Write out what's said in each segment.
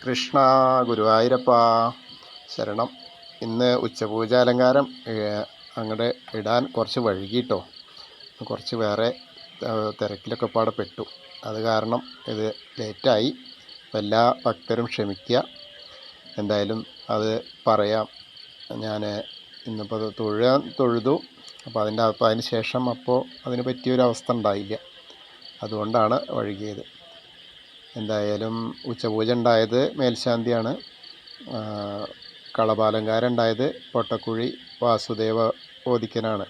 കൃഷ്ണ ഗുരുവായൂരപ്പ ശരണം. ഇന്ന് ഉച്ചപൂജാലങ്കാരം അങ്ങോട്ട് ഇടാൻ കുറച്ച് വൈകിട്ടോ. കുറച്ച് വേറെ തിരക്കിലൊക്കെ പാടെ പെട്ടു. അത് കാരണം ഇത് ലേറ്റായി. എല്ലാ ഭക്തരും ക്ഷമിക്കുക. എന്തായാലും അത് പറയാം. ഞാൻ ഇന്നിപ്പോൾ തൊഴുതു. അപ്പോൾ അതിന് ശേഷം അതിന് പറ്റിയൊരവസ്ഥ ഉണ്ടായില്ല. അതുകൊണ്ടാണ് വൈകിയത്. എന്തായാലും ഉച്ചപൂജ ഉണ്ടായത് മേൽശാന്തിയാണ്. കളഭാലങ്കാരം ഉണ്ടായത് പൊട്ടക്കുഴി വാസുദേവ ഓദിക്കനാണ്.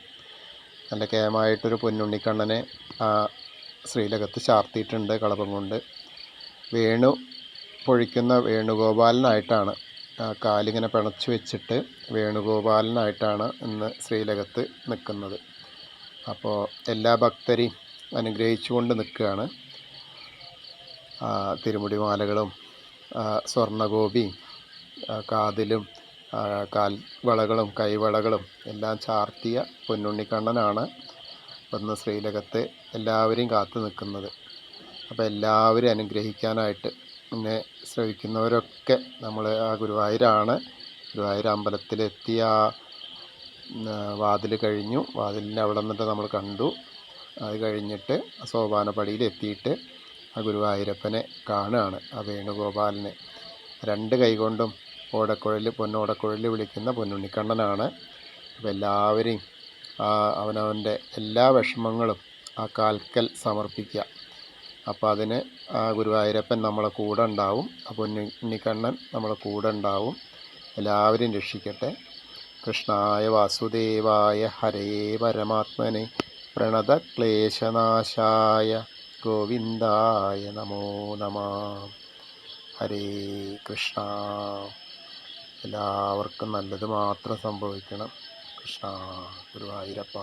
നല്ല കേമായിട്ടൊരു പൊന്നുണ്ണിക്കണ്ണനെ ശ്രീലകത്ത് ചാർത്തിയിട്ടുണ്ട് കളഭം കൊണ്ട്. വേണു പൊഴിക്കുന്ന വേണുഗോപാലനായിട്ടാണ്, കാലിങ്ങനെ പിണച്ചു വെച്ചിട്ട് വേണുഗോപാലനായിട്ടാണ് ഇന്ന് ശ്രീലകത്ത് നിൽക്കുന്നത്. അപ്പോൾ എല്ലാ ഭക്തരെയും അനുഗ്രഹിച്ചുകൊണ്ട് നിൽക്കുകയാണ്. തിരുമുടിമാലകളും സ്വർണ്ണഗോപിയും കാതിലും കാൽവളകളും കൈവളകളും എല്ലാം ചാർത്തിയ പൊന്നുണ്ണിക്കണ്ണനാണ് ഇന്ന് ശ്രീലകത്ത് എല്ലാവരെയും കാത്തു നിൽക്കുന്നത്. അപ്പോൾ എല്ലാവരും അനുഗ്രഹിക്കാനായിട്ട് പിന്നെ ശ്രമിക്കുന്നവരൊക്കെ നമ്മൾ ഗുരുവായൂരാണ്. ഗുരുവായൂർ അമ്പലത്തിലെത്തിയ വാതിൽ കഴിഞ്ഞു. വാതിലിൻ്റെ അവിടെ നിന്നിട്ട് നമ്മൾ കണ്ടു. അത് കഴിഞ്ഞിട്ട് സോപാനപ്പടിയിലെത്തിയിട്ട് ഗുരുവായൂരപ്പനെ കാണുകയാണ്. വേണുഗോപാലനെ 2 കൈകൊണ്ടും പൊന്നോടക്കുഴൽ വിളിക്കുന്ന പൊന്നുണ്ണിക്കണ്ണനാണ്. അപ്പോൾ എല്ലാവരെയും അവനവൻ്റെ എല്ലാ വിഷമങ്ങളും കാൽക്കൽ സമർപ്പിക്കുക. അപ്പോൾ അതിന് ഗുരുവായൂരപ്പൻ നമ്മളെ കൂടെ ഉണ്ടാവും. പൊന്നുണ്ണിക്കണ്ണൻ നമ്മളെ കൂടെ ഉണ്ടാവും. എല്ലാവരെയും രക്ഷിക്കട്ടെ. കൃഷ്ണായ വാസുദേവായ ഹരേ പരമാത്മനെ പ്രണതക്ലേശനാശായ ഗോവിന്ദായ നമോ നമഃ. ഹരേ കൃഷ്ണ. എല്ലാവർക്കും നല്ലത് മാത്രം സംഭവിക്കണം. കൃഷ്ണ ഗുരുവായൂരപ്പ.